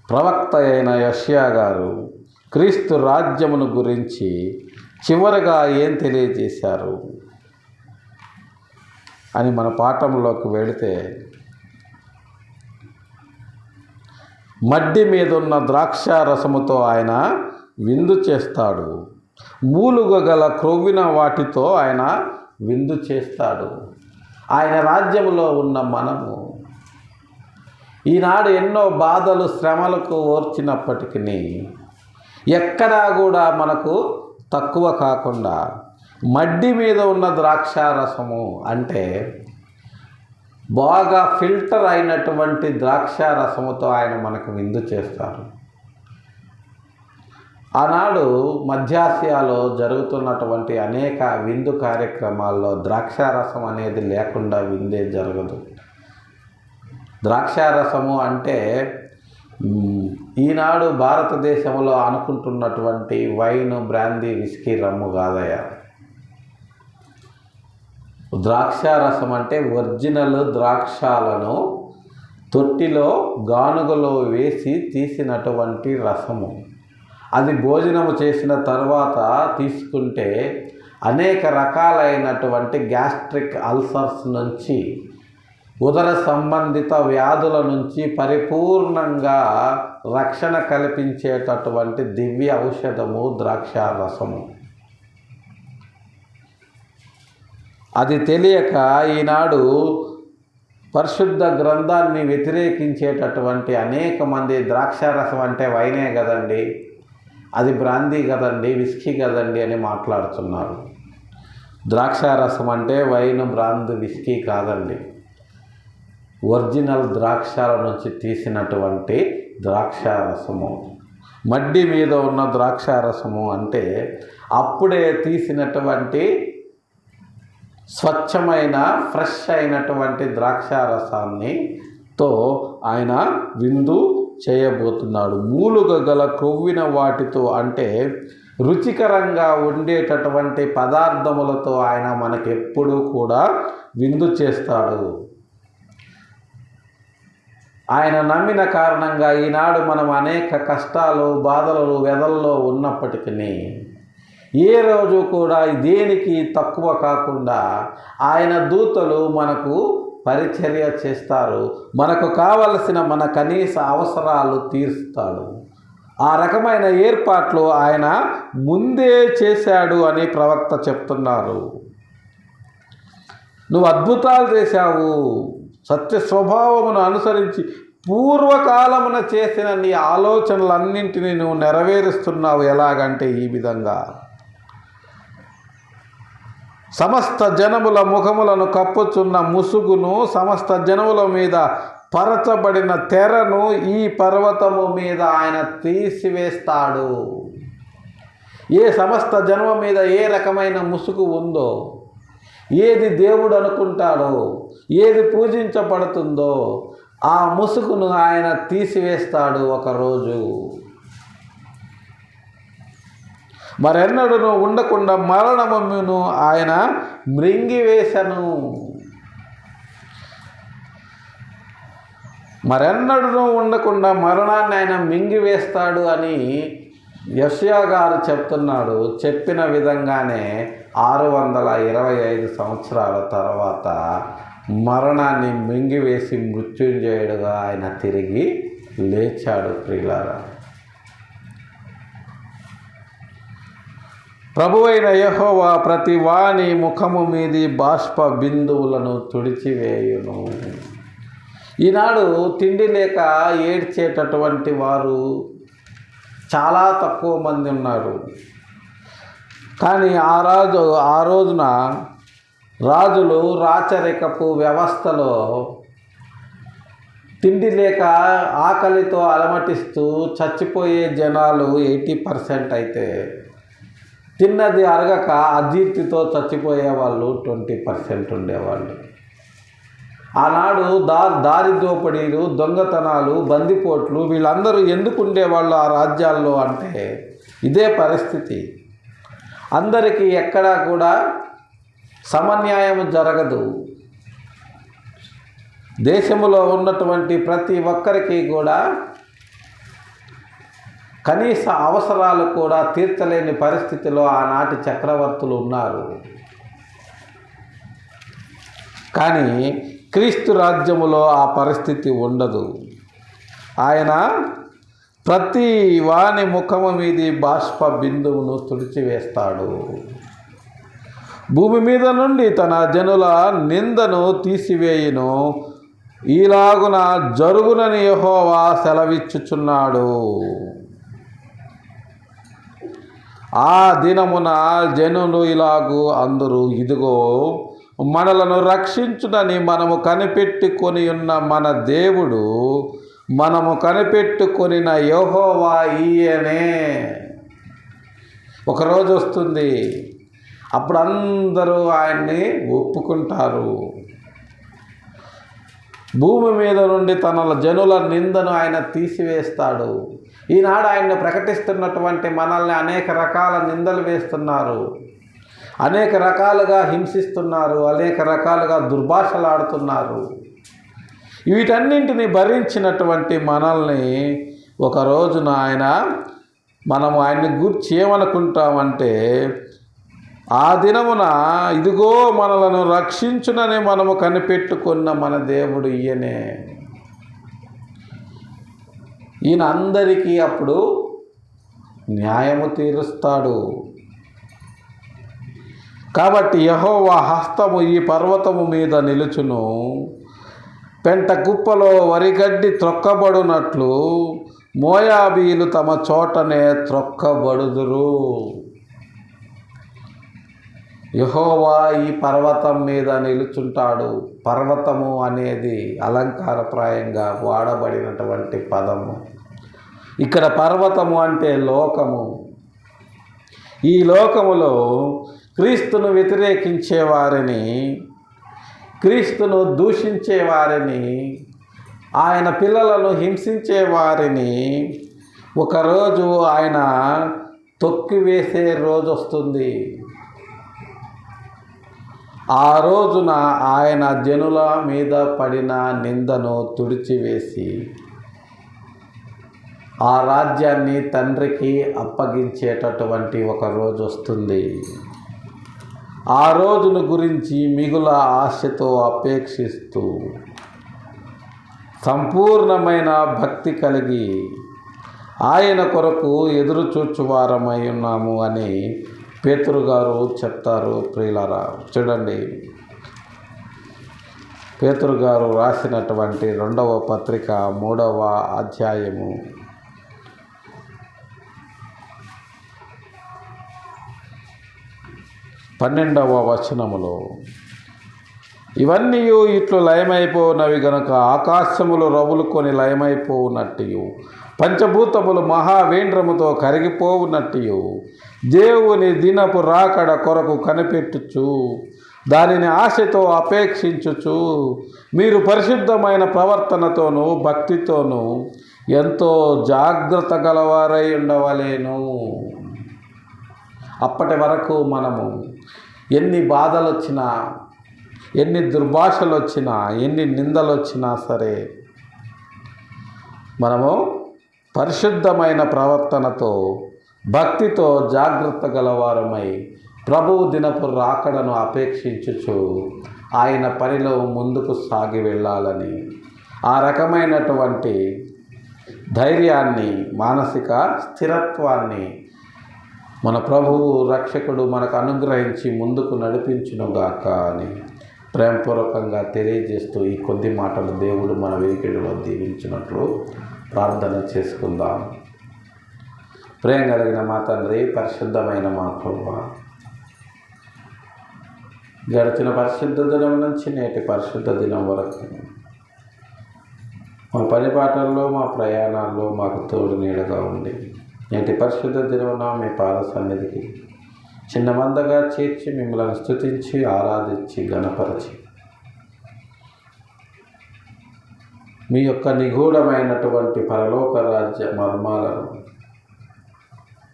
ప్రవక్త అయిన యెషయా గారు క్రీస్తు రాజ్యమును గురించి చివరగా ఏం తెలియజేశారు అని మన పాఠంలోకి వెళితే, మడ్డి మీదున్న ద్రాక్ష రసముతో ఆయన విందు చేస్తాడు, మూలుగగల క్రొవ్విన వాటితో ఆయన విందు చేస్తాడు. ఆయన రాజ్యంలో ఉన్న మనము ఈనాడు ఎన్నో బాధలు శ్రమలకు ఓర్చినప్పటికీ ఎక్కడా కూడా మనకు తక్కువ కాకుండా మడ్డి మీద ఉన్న ద్రాక్షారసము అంటే బాగా ఫిల్టర్ అయినటువంటి ద్రాక్షారసముతో ఆయన మనకు విందు చేస్తారు. ఆనాడు మధ్యాసియాలో జరుగుతున్నటువంటి అనేక విందు కార్యక్రమాల్లో ద్రాక్షారసం అనేది లేకుండా విందే జరగదు. ద్రాక్షారసము అంటే ఈనాడు భారతదేశంలో అనుకుంటున్నటువంటి వైన్, బ్రాందీ, విస్కీ, రమ్ము కాదయ్యా. ద్రాక్షారసం అంటే ఒరిజినల్ ద్రాక్షాలను తొట్టిలో గానుగలో వేసి తీసినటువంటి రసము. అది భోజనము చేసిన తర్వాత తీసుకుంటే అనేక రకాలైనటువంటి గ్యాస్ట్రిక్ అల్సర్స్ నుంచి, ఉదర సంబంధిత వ్యాధుల నుంచి పరిపూర్ణంగా రక్షణ కల్పించేటటువంటి దివ్య ఔషధము ద్రాక్షారసము. అది తెలియక ఈనాడు పరిశుద్ధ గ్రంథాన్ని వ్యతిరేకించేటటువంటి అనేక మంది ద్రాక్షారసం అంటే వైనే కదండి, అది బ్రాందీ కదండి, విస్కీ కదండి అని మాట్లాడుతున్నారు. ద్రాక్షారసం అంటే వైన్, బ్రాందీ, విస్కీ కాదండి. ఒరిజినల్ ద్రాక్షాల నుంచి తీసినటువంటి ద్రాక్షారసము. మడ్డి మీద ఉన్న ద్రాక్షారసము అంటే అప్పుడే తీసినటువంటి స్వచ్ఛమైన ఫ్రెష్ అయినటువంటి ద్రాక్షారసాన్నితో ఆయన విందు చేయబోతున్నాడు. మూలుగ గల క్రొవ్విన వాటితో అంటే రుచికరంగా ఉండేటటువంటి పదార్థములతో ఆయన మనకెప్పుడూ కూడా విందు చేస్తాడు. ఆయన నమ్మిన కారణంగా ఈనాడు మనం అనేక కష్టాలు, బాధలు, వ్యధల్లో ఉన్నప్పటికీ ఏ రోజు కూడా దేనికి తక్కువ కాకుండా ఆయన దూతలు మనకు పరిచర్య చేస్తారు. మనకు కావలసిన మన కనీస అవసరాలు తీరుస్తాడు. ఆ రకమైన ఏర్పాట్లు ఆయన ముందే చేశాడు అని ప్రవక్త చెప్తున్నారు. నువ్వు అద్భుతాలు చేశావు, సత్య స్వభావమును అనుసరించి పూర్వకాలమున చేసిన నీ ఆలోచనలన్నింటినీ నువ్వు నెరవేరుస్తున్నావు. ఎలాగంటే ఈ విధంగా సమస్త జనముల ముఖములను కప్పుచున్న ముసుగును, సమస్త జనముల మీద పరచబడిన తెరను ఈ పర్వతము మీద ఆయన తీసివేస్తాడు. ఏ సమస్త జనమ మీద ఏ రకమైన ముసుగు ఉందో, ఏది దేవుడు అనుకుంటాడో, ఏది పూజించబడుతుందో ఆ ముసుగును ఆయన తీసివేస్తాడు ఒకరోజు. మరెన్నడూ ఉండకుండా మరణమును ఆయన మృంగివేశను. మరెన్నడూ ఉండకుండా మరణాన్ని ఆయన మింగివేస్తాడు అని యెషయా గారు చెప్తున్నాడు. చెప్పిన విధంగానే 625 సంవత్సరాల తర్వాత మరణాన్ని మింగివేసి మృత్యుంజయుడుగా ఆయన తిరిగి లేచాడు. ప్రియులారా, ప్రభువైన యెహోవా ప్రతి వాని ముఖము మీది బాష్ప బిందువులను తుడిచివేయును. ఈనాడు తిండి లేక ఏడ్చేటటువంటి వారు చాలా తక్కువ మంది ఉన్నారు. కానీ ఆ రోజున రాజులు రాచరికపు వ్యవస్థలో తిండి లేక ఆకలితో అలమటిస్తూ చచ్చిపోయే జనాలు 80% అయితే తిన్నది అరగక అజీర్తితో చచ్చిపోయే వాళ్ళు 20% ఉండేవాళ్ళు. ఆనాడు దారి దోపిడీలు, దొంగతనాలు, బందిపోట్లు వీళ్ళందరూ ఎందుకు ఉండేవాళ్ళు ఆ రాజ్యాల్లో అంటే ఇదే పరిస్థితి. అందరికీ ఎక్కడా కూడా సమన్యాయం జరగదు. దేశంలో ఉన్నటువంటి ప్రతి ఒక్కరికి కూడా కనీస అవసరాలు కూడా తీర్చలేని పరిస్థితిలో ఆనాటి చక్రవర్తులు ఉన్నారు. కానీ క్రీస్తు రాజ్యములో ఆ పరిస్థితి ఉండదు. ఆయన ప్రతి వాని ముఖము మీది బాష్ప బిందువును తుడిచివేస్తాడు. భూమి మీద నుండి తన జనుల నిందను తీసివేయును. ఈలాగున జరుగునని యెహోవా సెలవిచ్చుచున్నాడు. ఆ దినమున జనులు ఇలాగు అందురు, ఇదిగో మనలను రక్షించునని మనము కనిపెట్టుకొని ఉన్న మన దేవుడు, మనము కనిపెట్టుకొనిన యెహోవా ఈయనే. ఒకరోజు వస్తుంది, అప్పుడు అందరూ ఆయన్ని ఒప్పుకుంటారు. భూమి మీద నుండి తన జనుల నిందను ఆయన తీసివేస్తాడు. ఈనాడు ఆయన్ని ప్రకటిస్తున్నటువంటి మనల్ని అనేక రకాల నిందలు వేస్తున్నారు, అనేక రకాలుగా హింసిస్తున్నారు, అనేక రకాలుగా దుర్భాషలాడుతున్నారు. వీటన్నింటినీ భరించినటువంటి మనల్ని ఒక రోజున మనము ఆయన్ని గూర్చి ఏమనుకుంటామంటే, ఆ దినమున ఇదిగో మనలను రక్షించునని మనము కనిపెట్టుకున్న మన దేవుడు ఈయనే. ఈయన అందరికీ అప్పుడు న్యాయము తీరుస్తాడు. కాబట్టి యెహోవా హస్తము ఈ పర్వతము మీద నిలుచును, పెంట కుప్పలో వరిగడ్డి త్రొక్కబడునట్లు మోయాబీలు తమ చోటనే త్రొక్కబడుదురు. యెహోవా ఈ పర్వతం మీద నిలుచుంటాడు. పర్వతము అనేది అలంకారప్రాయంగా వాడబడినటువంటి పదము. ఇక్కడ పర్వతము అంటే లోకము. ఈ లోకములో క్రీస్తును వ్యతిరేకించే వారిని, క్రీస్తును దూషించే వారిని, ఆయన పిల్లలను హింసించే వారిని ఒకరోజు ఆయన తొక్కివేసే రోజు వస్తుంది. ఆ రోజున ఆయన జనుల మీద పడిన నిందను తుడిచివేసి ఆ రాజ్యాన్ని తండ్రికి అప్పగించేటటువంటి ఒక రోజు వస్తుంది. ఆ రోజును గురించి మిగుల ఆశతో అపేక్షిస్తూ సంపూర్ణమైన భక్తి కలిగి ఆయన కొరకు ఎదురు చూచువారమై ఉన్నాము అని పేతురు గారు చెప్తారు. ప్రియులారా, చూడండి, పేతురు గారు రాసినటువంటి 2వ పత్రిక 3వ అధ్యాయము 12వ వచనములో, ఇవన్నీ ఇట్లు లయమైపోనవి గనుక ఆకాశములు రవులుకొని లయమైపోవునట్టు, పంచభూతములు మహావేంద్రముతో కరిగిపోవునట్టు, దేవుని దినపు రాకడ కొరకు కనిపెట్టుచు దానిని ఆశతో అపేక్షించుచు మీరు పరిశుద్ధమైన ప్రవర్తనతోనూ భక్తితోనూ ఎంతో జాగ్రత్త గలవారై ఉండవలేను. అప్పటి వరకు మనము ఎన్ని బాధలు వచ్చినా, ఎన్ని దుర్భాషలు వచ్చినా, ఎన్ని నిందలు వచ్చినా సరే మనము పరిశుద్ధమైన ప్రవర్తనతో భక్తితో జాగ్రత్త గలవారమై ప్రభువు దినపు రాకడను అపేక్షించుచు ఆయన పనిలో ముందుకు సాగి వెళ్ళాలని, ఆ రకమైనటువంటి ధైర్యాన్ని, మానసిక స్థిరత్వాన్ని మన ప్రభువు రక్షకుడు మనకు అనుగ్రహించి ముందుకు నడిపించునుగాక అని ప్రేమపూర్వకంగా తెలియజేస్తూ ఈ కొద్ది మాటలు దేవుడు మన వెనుకడిలో దీవించినట్లు ప్రార్థన చేసుకుందాం. ప్రేమ కలిగిన మా తండ్రి, పరిశుద్ధమైన మా ప్రభువా, గడిచిన పరిశుద్ధ దినం నుంచి నేటి పరిశుద్ధ దినం వరకు మా పరిపాటల్లో, మా ప్రయాణాల్లో మాకు తోడు నీడగా ఉండి నేటి పరిశుద్ధ దినమున మీ పాద సన్నిధికి చిన్న మందగా చేర్చి మిమ్మల్ని స్తుతించి ఆరాధించి గణపరచి మీ యొక్క నిగూఢమైనటువంటి పరలోక రాజ్య మర్మాలను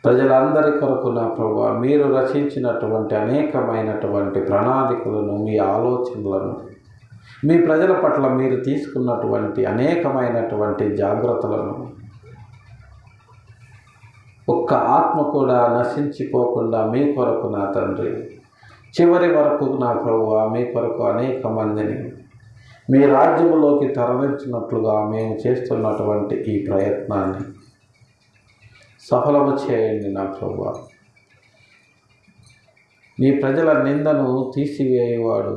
ప్రజలందరి కొరకు నా ప్రభువా మీరు రచించినటువంటి అనేకమైనటువంటి ప్రణాళికలను, మీ ఆలోచనలను, మీ ప్రజల పట్ల మీరు తీసుకున్నటువంటి అనేకమైనటువంటి జాగ్రత్తలను ఒక్క ఆత్మ కూడా నశించిపోకుండా మీ కొరకు నా తండ్రి చివరి వరకు నా ప్రభువా మీ కొరకు అనేక మందిని మీ రాజ్యములోకి తరలించినట్లుగా మేము చేస్తున్నటువంటి ఈ ప్రయత్నాన్ని సఫలము చేయండి నా ప్రభువా. మీ ప్రజల నిందను తీసివేయువాడు,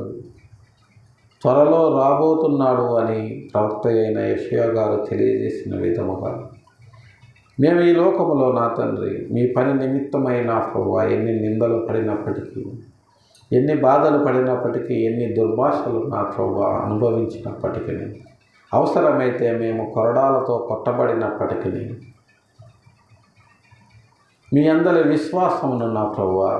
త్వరలో రాబోతున్నాడు అని ప్రవక్త అయిన యెషయా గారు తెలియజేసిన విధముగా మేము ఈ లోకములో నా తండ్రి మీ పని నిమిత్తమై నా ప్రభువా ఎన్ని నిందలు పడినప్పటికీ, ఎన్ని బాధలు పడినప్పటికీ, ఎన్ని దుర్భాషలు నా ప్రభువా అనుభవించినప్పటికీ, అవసరమైతే మేము కొరడాలతో కొట్టబడినప్పటికీ, మీ అందరి విశ్వాసమును నా ప్రభువా,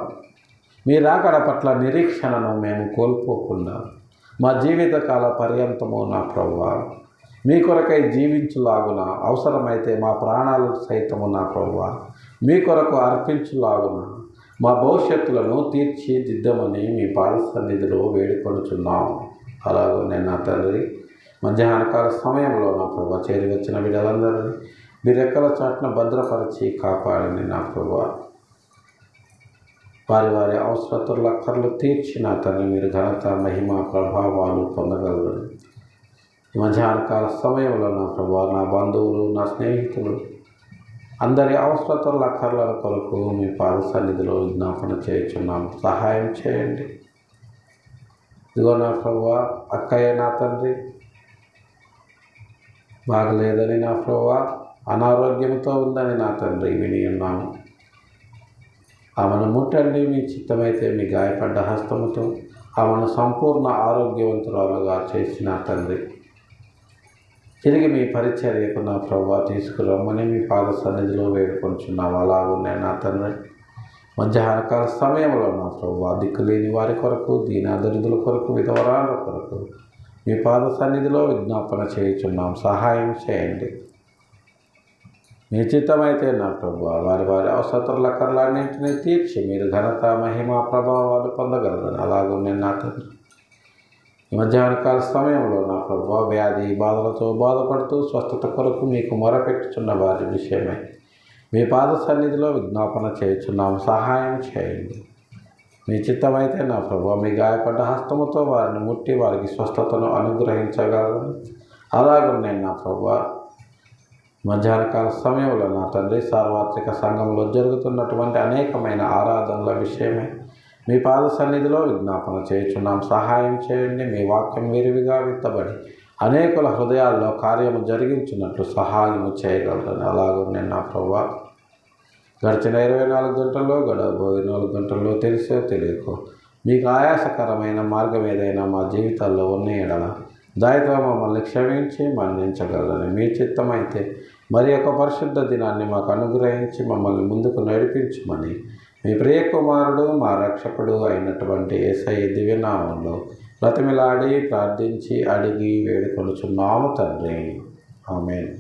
మీ రాకడ పట్ల నిరీక్షణను మేము కోల్పోకుండా మా జీవితకాల పర్యంతము నా ప్రభువా మీ కొరకై జీవించులాగున, అవసరమైతే మా ప్రాణాలు సైతము నా ప్రభువా మీ కొరకు అర్పించులాగున మా భవిష్యత్తులను తీర్చిదిద్దమని మీ పాద సన్నిధిలో వేడుకొనుచున్నాం. అలాగే నా తండ్రి మధ్యాహ్నకాల సమయంలో నా ప్రభువా చేరి వచ్చిన బిడ్డలందరినీ మీ రెక్కల చాటున భద్రపరిచి కాపాడండి నా ప్రభువా. వారి వారి అవసరతుల అక్కర్లు తీర్చిన తండ్రి మీరు ఘనత, మహిమ, ప్రభావాలు పొందగలరు. ఈ మధ్యాహ్నకాల సమయంలో నా ప్రభువా నా బంధువులు, నా స్నేహితులు అందరి అవసరతుల అక్కర్ల కొరకు మీ పాద సన్నిధిలో విజ్ఞాపన చేయుచున్నాం. సహాయం చేయండి. ఇదిగో నా ప్రభువా అక్కయ్య నా తండ్రి బాగలేదని నా ప్రభువా అనారోగ్యంతో ఉందని నా తండ్రి విని ఉన్నాము. ఆమెను ముట్టండి మీ చిత్తమైతే మీ గాయపడ్డ హస్తముతో ఆమెను సంపూర్ణ ఆరోగ్యవంతురాలుగా చేసిన తండ్రి తిరిగి మీ పరిచర్యకు నా ప్రభువా తీసుకురమ్మని మీ పాద సన్నిధిలో వేడుకొంచున్నాము. అలాగున్నాయి నా తండ్రి మధ్యాహ్నకాల సమయంలో నా ప్రభువా దిక్కులేని వారి కొరకు, దీనాదరిద్రుల కొరకు, విధవరాల కొరకు మీ పాద సన్నిధిలో విజ్ఞాపన చేయుచున్నాం. సహాయం చేయండి. మీ చిత్తమైతే నా ప్రభువా వారి వారి అవసరతుల కర్లన్నింటినీ తీర్చి మీరు ఘనత, మహిమ, ప్రభావాలు పొందగలరని అలాగే నా తండ్రి ఈ మధ్యాహ్నకాల సమయంలో నా ప్రభువా వ్యాధి బాధలతో బాధపడుతూ స్వస్థత కొరకు మీకు మొరపెట్టుచున్న వారి విషయమై మీ పాద సన్నిధిలో విజ్ఞాపన చేయుచున్నాం. సహాయం చేయండి. మీ చిత్తమైతే నా ప్రభువా మీ గాయపడ్డ హస్తముతో వారిని ముట్టి వారికి స్వస్థతను అనుగ్రహించగలరని అలాగే నా ప్రభువా మధ్యాహ్నకాల సమయంలో నా తండ్రి సార్వత్రిక సంఘంలో జరుగుతున్నటువంటి అనేకమైన ఆరాధనల విషయమై మీ పాద సన్నిధిలో విజ్ఞాపన చేయుచున్నాం. సహాయం చేయండి. మీ వాక్యం విరివిగా విత్తబడి అనేకుల హృదయాల్లో కార్యము జరిగించినట్లు సహాయము చేయగలరని అలాగే నా ప్రభువా గడిచిన 24 గంటల్లో గడవబోయే 4 గంటల్లో తెలిసో తెలియకో మీకు ఆయాసకరమైన మార్గం ఏదైనా మా జీవితాల్లో ఉన్న ఎడల దయతో మమ్మల్ని క్షమించి మన్నించగలరని మీ చిత్తమైతే మరి ఒక పరిశుద్ధ దినాన్ని మాకు అనుగ్రహించి మమ్మల్ని ముందుకు నడిపించమని మీ ప్రియ కుమారుడు మా రక్షకుడు అయినటువంటి యేసయ్య దివ్యనామంలో బ్రతిమిలాడి ప్రార్థించి అడిగి వేడుకొనుచున్నాము తండ్రి. ఆమేన్.